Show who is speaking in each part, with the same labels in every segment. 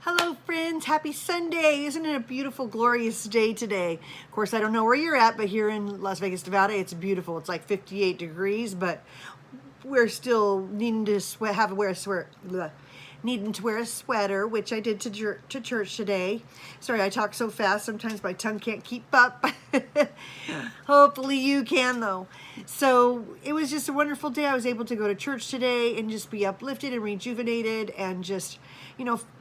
Speaker 1: Hello friends, happy Sunday. Isn't it a beautiful, glorious day today? Of course, I don't know where you're at, but here in Las Vegas, Nevada, it's beautiful. It's like 58 degrees, but we're still needing to needing to wear a sweater, which I did to church today. Sorry, I talk so fast, sometimes my tongue can't keep up. Hopefully you can though. So it was just a wonderful day. I was able to go to church today and just be uplifted and rejuvenated and just,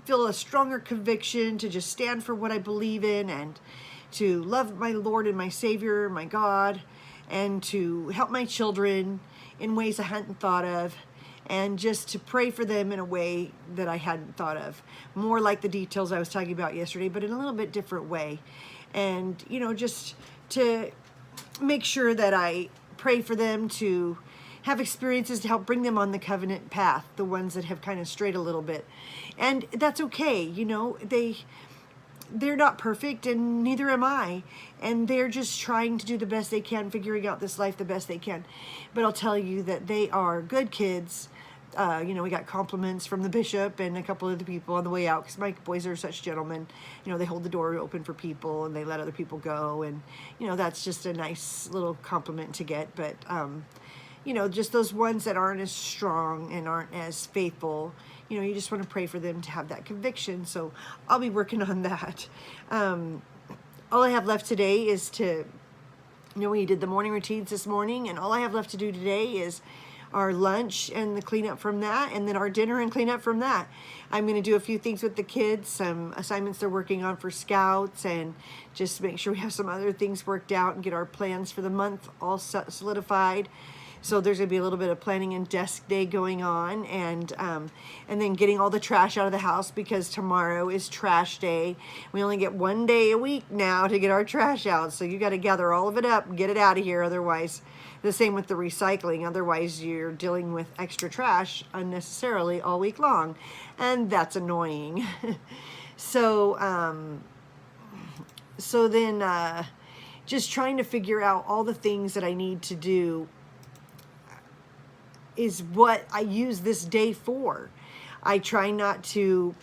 Speaker 1: feel a stronger conviction to just stand for what I believe in and to love my Lord and my Savior, my God, and to help my children in ways I hadn't thought of, and just to pray for them in a way that I hadn't thought of. More like the details I was talking about yesterday, but in a little bit different way. And, just to make sure that I pray for them to have experiences to help bring them on the covenant path, the ones that have kind of strayed a little bit. And that's okay, they're not perfect and neither am I, and they're just trying to do the best they can, figuring out this life the best they can. But I'll tell you that they are good kids. We got compliments from the bishop and a couple of the people on the way out, because my boys are such gentlemen. They hold the door open for people and they let other people go, and that's just a nice little compliment to get. But just those ones that aren't as strong and aren't as faithful, you just want to pray for them to have that conviction. So I'll be working on that. All I have left today is to, we did the morning routines this morning, and all I have left to do today is our lunch and the cleanup from that, and then our dinner and cleanup from that. I'm going to do a few things with the kids, some assignments they're working on for scouts, and just make sure we have some other things worked out and get our plans for the month all solidified. So there's going to be a little bit of planning and desk day going on, and then getting all the trash out of the house, because tomorrow is trash day. We only get one day a week now to get our trash out, so you got to gather all of it up and get it out of here. Otherwise, the same with the recycling. Otherwise, you're dealing with extra trash unnecessarily all week long, and that's annoying. So then just trying to figure out all the things that I need to do is what I use this day for. I try not to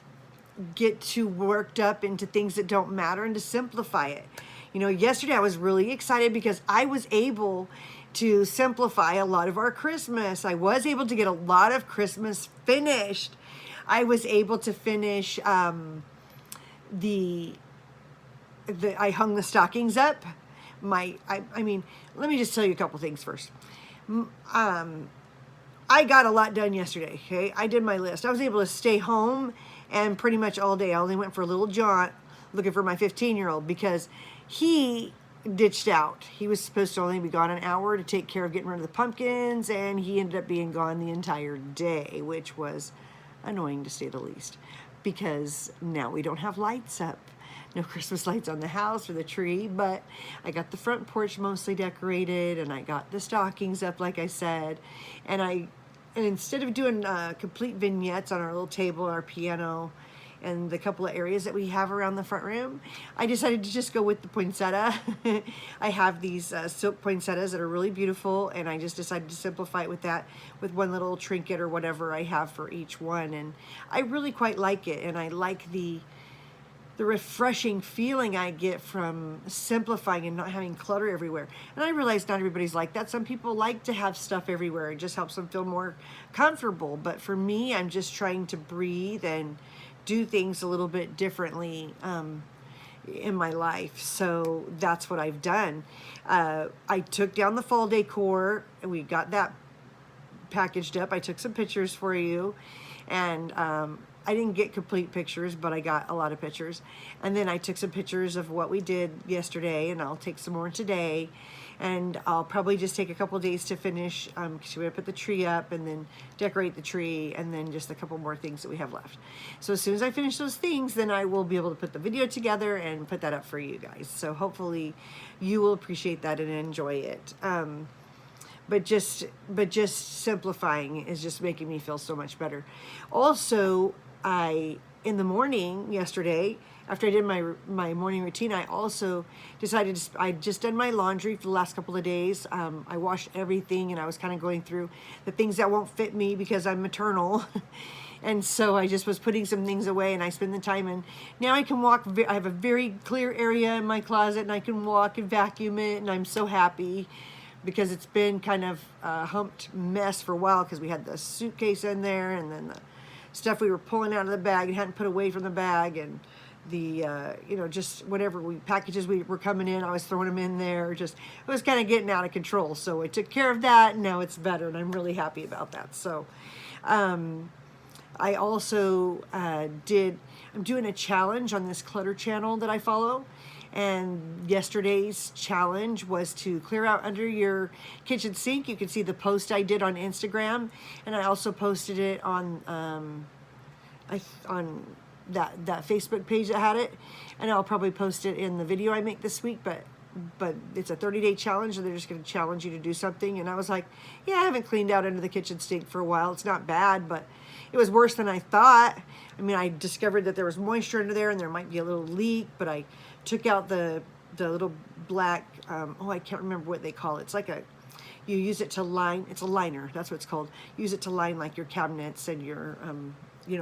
Speaker 1: get too worked up into things that don't matter and to simplify it. Yesterday I was really excited because I was able to simplify a lot of our Christmas. I was able to get a lot of Christmas finished. I was able to finish I hung the stockings up. I mean, let me just tell you a couple things first. I got a lot done yesterday, okay? I did my list. I was able to stay home and pretty much all day. I only went for a little jaunt looking for my 15-year-old because he ditched out. He was supposed to only be gone an hour to take care of getting rid of the pumpkins, and he ended up being gone the entire day, which was annoying to say the least, because now we don't have lights up. No Christmas lights on the house or the tree, but I got the front porch mostly decorated, and I got the stockings up, like I said, and instead of doing complete vignettes on our little table, our piano, and the couple of areas that we have around the front room, I decided to just go with the poinsettia. I have these silk poinsettias that are really beautiful, and I just decided to simplify it with that, with one little trinket or whatever I have for each one, and I really quite like it, and I like the refreshing feeling I get from simplifying and not having clutter everywhere. And I realize not everybody's like that. Some people like to have stuff everywhere. It just helps them feel more comfortable. But for me, I'm just trying to breathe and do things a little bit differently in my life. So that's what I've done. I took down the fall decor, and we got that packaged up. I took some pictures for you, and I didn't get complete pictures, but I got a lot of pictures. And then I took some pictures of what we did yesterday, and I'll take some more today. And I'll probably just take a couple days to finish, because we're gonna put the tree up and then decorate the tree, and then just a couple more things that we have left. So as soon as I finish those things, then I will be able to put the video together and put that up for you guys. So hopefully you will appreciate that and enjoy it. But just simplifying is just making me feel so much better. Also, in the morning yesterday, after I did my morning routine, I also decided I'd just done my laundry for the last couple of days. I washed everything, and I was kind of going through the things that won't fit me because I'm maternal. And so I just was putting some things away, and I spend the time, and now I can walk. I have a very clear area in my closet, and I can walk and vacuum it, and I'm so happy because it's been kind of a humped mess for a while because we had the suitcase in there, and then the stuff we were pulling out of the bag and hadn't put away from the bag, and the just whatever packages we were coming in, I was throwing them in there. Just, it was kind of getting out of control, so I took care of that, and now it's better, and I'm really happy about that. So I also I'm doing a challenge on this Clutter channel that I follow, and yesterday's challenge was to clear out under your kitchen sink. You can see the post I did on Instagram, and I also posted it on that Facebook page that had it, and I'll probably post it in the video I make this week. But it's a 30-day challenge, and they're just going to challenge you to do something. And I was like, yeah, I haven't cleaned out under the kitchen sink for a while. It's not bad, but it was worse than I thought. I mean, I discovered that there was moisture under there, and there might be a little leak, but I took out the little black, I can't remember what they call it. It's like you use it to line, it's a liner, that's what it's called. Use it to line like your cabinets and your,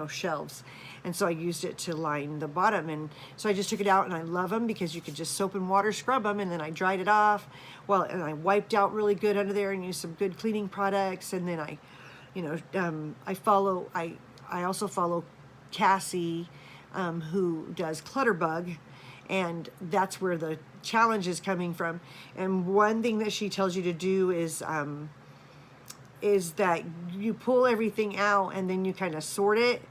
Speaker 1: shelves. And so I used it to line the bottom. And so I just took it out, and I love them because you could just soap and water scrub them, and then I dried it off. And I wiped out really good under there and used some good cleaning products. And then I also follow Cassie, who does Clutter, and that's where the challenge is coming from. And one thing that she tells you to do is that you pull everything out, and then you kind of sort it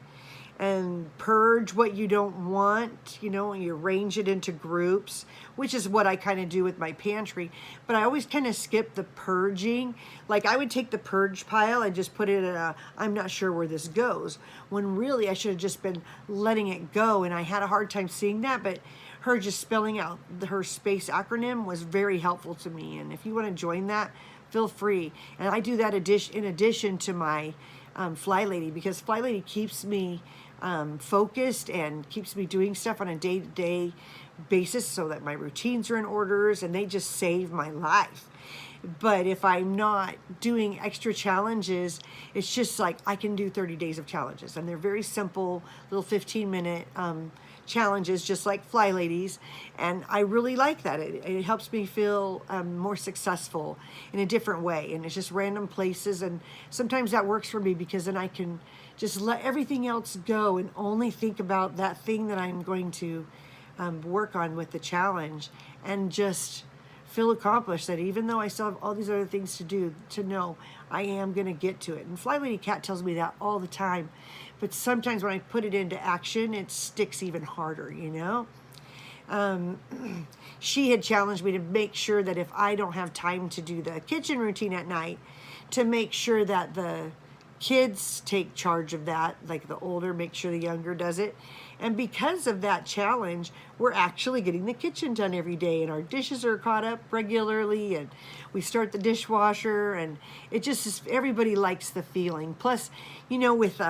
Speaker 1: and purge what you don't want, and you arrange it into groups, which is what I kind of do with my pantry. But I always kind of skip the purging. Like, I would take the purge pile and just put it in I'm not sure where this goes, when really I should have just been letting it go. And I had a hard time seeing that, but her just spelling out her SPACE acronym was very helpful to me. And if you want to join that, feel free. And I do that in addition to my Fly Lady, because Fly Lady keeps me focused and keeps me doing stuff on a day-to-day basis so that my routines are in orders, and they just save my life. But if I'm not doing extra challenges, it's just like I can do 30 days of challenges, and they're very simple little 15-minute challenges, just like Fly Ladies, and I really like that. It helps me feel more successful in a different way, and it's just random places, and sometimes that works for me because then I can just let everything else go and only think about that thing that I'm going to work on with the challenge, and just feel accomplished that even though I still have all these other things to do, to know I am going to get to it. And Fly Lady Cat tells me that all the time, but sometimes when I put it into action, it sticks even harder, She had challenged me to make sure that if I don't have time to do the kitchen routine at night, to make sure that the kids take charge of that, like the older, make sure the younger does it. And because of that challenge, we're actually getting the kitchen done every day, and our dishes are caught up regularly, and we start the dishwasher, and it just is, everybody likes the feeling. Plus, with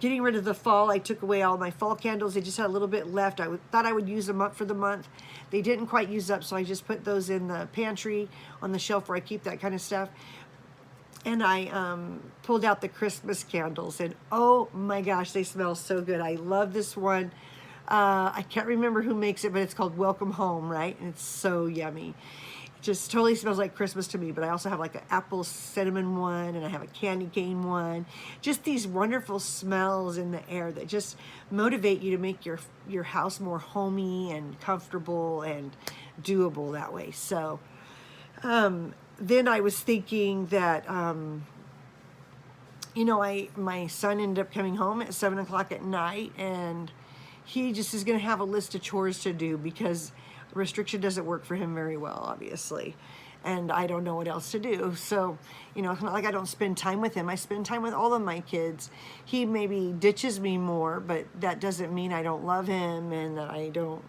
Speaker 1: getting rid of the fall, I took away all my fall candles. They just had a little bit left. I thought I would use them up for the month. They didn't quite use up, so I just put those in the pantry on the shelf where I keep that kind of stuff. And I pulled out the Christmas candles, and oh my gosh, they smell so good. I love this one. I can't remember who makes it, but it's called Welcome Home, right? And it's so yummy. It just totally smells like Christmas to me. But I also have like an apple cinnamon one, and I have a candy cane one. Just these wonderful smells in the air that just motivate you to make your house more homey and comfortable and doable that way. So then I was thinking that, my son ended up coming home at 7 o'clock at night, and he just is going to have a list of chores to do because restriction doesn't work for him very well, obviously. And I don't know what else to do. So, it's not like I don't spend time with him. I spend time with all of my kids. He maybe ditches me more, but that doesn't mean I don't love him and that I don't,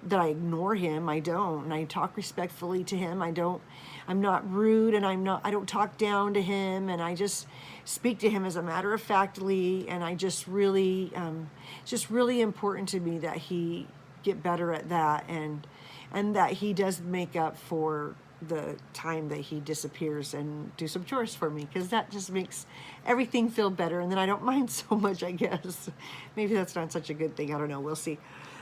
Speaker 1: that I ignore him. I don't. And I talk respectfully to him. I'm not rude, and I don't talk down to him, and I just speak to him as a matter of factly, and I just really, it's just really important to me that he get better at that, and that he does make up for the time that he disappears and do some chores for me, because that just makes everything feel better, and then I don't mind so much, I guess. Maybe that's not such a good thing. I don't know. We'll see.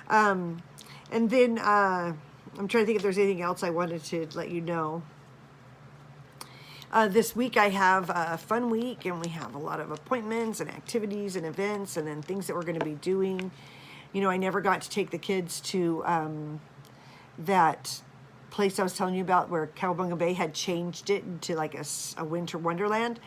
Speaker 1: And then I'm trying to think if there's anything else I wanted to let you know. This week I have a fun week, and we have a lot of appointments and activities and events, and then things that we're going to be doing. You know, I never got to take the kids to that place I was telling you about where Cowabunga Bay had changed it into like a winter wonderland.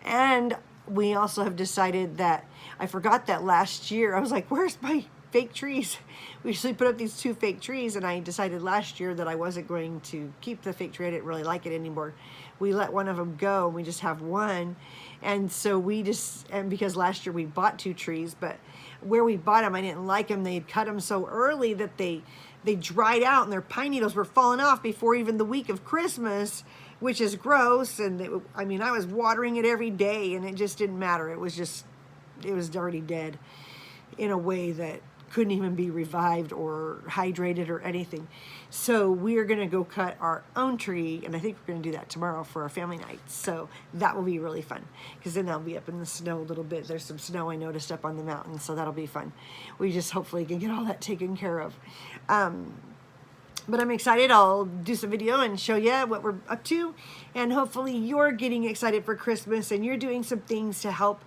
Speaker 1: And we also have decided that, I forgot that last year, I was like, where's my fake trees? We usually put up these 2 fake trees, and I decided last year that I wasn't going to keep the fake tree. I didn't really like it anymore. We let one of them go, and we just have one. And so and because last year we bought 2 trees, but where we bought them, I didn't like them. They had cut them so early that they dried out, and their pine needles were falling off before even the week of Christmas, which is gross. And I mean, I was watering it every day, and it just didn't matter. It was already dead in a way that couldn't even be revived or hydrated or anything. So we are going to go cut our own tree, and I think we're going to do that tomorrow for our family night. So that will be really fun, because then I'll be up in the snow a little bit. There's some snow I noticed up on the mountain, so that'll be fun. We just hopefully can get all that taken care of. But I'm excited. I'll do some video and show you what we're up to, and hopefully you're getting excited for Christmas and you're doing some things to help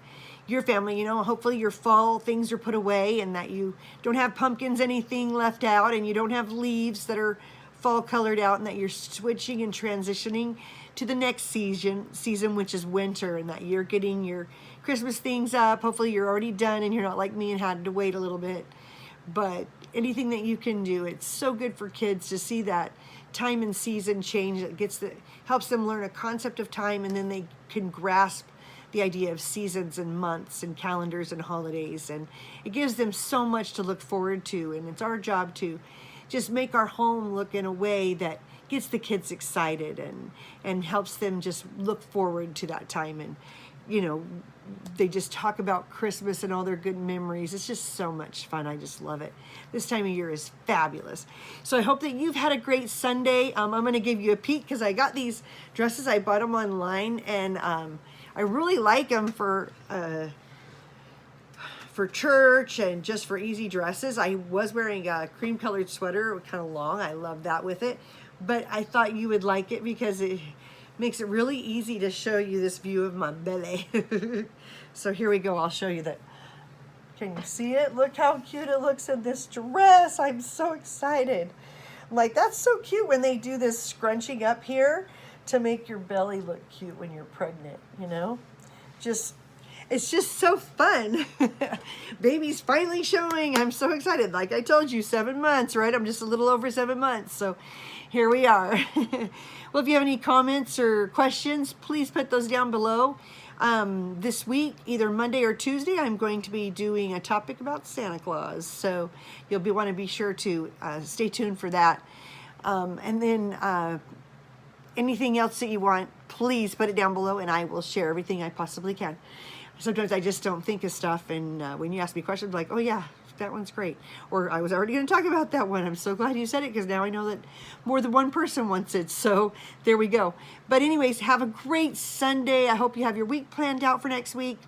Speaker 1: your family. You know, hopefully your fall things are put away, and that you don't have pumpkins, anything left out, and you don't have leaves that are fall colored out, and that you're switching and transitioning to the next season, which is winter, and that you're getting your Christmas things up. Hopefully you're already done, and you're not like me and had to wait a little bit. But anything that you can do, it's so good for kids to see that time and season change. That helps them learn a concept of time, and then they can grasp the idea of seasons and months and calendars and holidays, and it gives them so much to look forward to. And it's our job to just make our home look in a way that gets the kids excited and helps them just look forward to that time. And you know, they just talk about Christmas and all their good memories. It's just so much fun. I just love it. This time of year is fabulous. So I hope that you've had a great Sunday. I'm going to give you a peek, because I got these dresses. I bought them online, and I really like them for church and just for easy dresses. I was wearing a cream colored sweater, kind of long. I love that with it. But I thought you would like it, because it makes it really easy to show you this view of my belly. So here we go. I'll show you that. Can you see it? Look how cute it looks in this dress. I'm so excited. Like, that's so cute when they do this scrunching up here to make your belly look cute when you're pregnant, you know? It's just so fun. Baby's finally showing. I'm so excited. Like I told you, 7 months, right? I'm just a little over 7 months. So here we are. Well, if you have any comments or questions, please put those down below. This week, either Monday or Tuesday, I'm going to be doing a topic about Santa Claus. So you'll want to be sure to stay tuned for that. And then anything else that you want, please put it down below, and I will share everything I possibly can. Sometimes I just don't think of stuff, and when you ask me questions, I'm like, oh yeah, that one's great. Or I was already going to talk about that one. I'm so glad you said it, because now I know that more than one person wants it. So there we go. But anyways, have a great Sunday. I hope you have your week planned out for next week,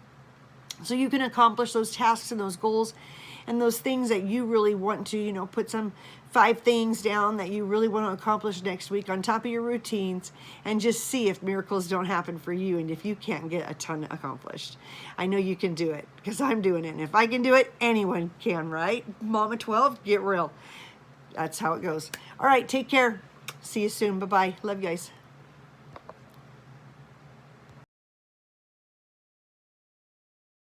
Speaker 1: so you can accomplish those tasks and those goals and those things that you really want to, you know, put some 5 things down that you really want to accomplish next week on top of your routines, and just see if miracles don't happen for you, and if you can't get a ton accomplished. I know you can do it, because I'm doing it, and if I can do it, anyone can, right? Mama 12, get real. That's how it goes. All right, take care. See you soon. Bye-bye. Love you guys.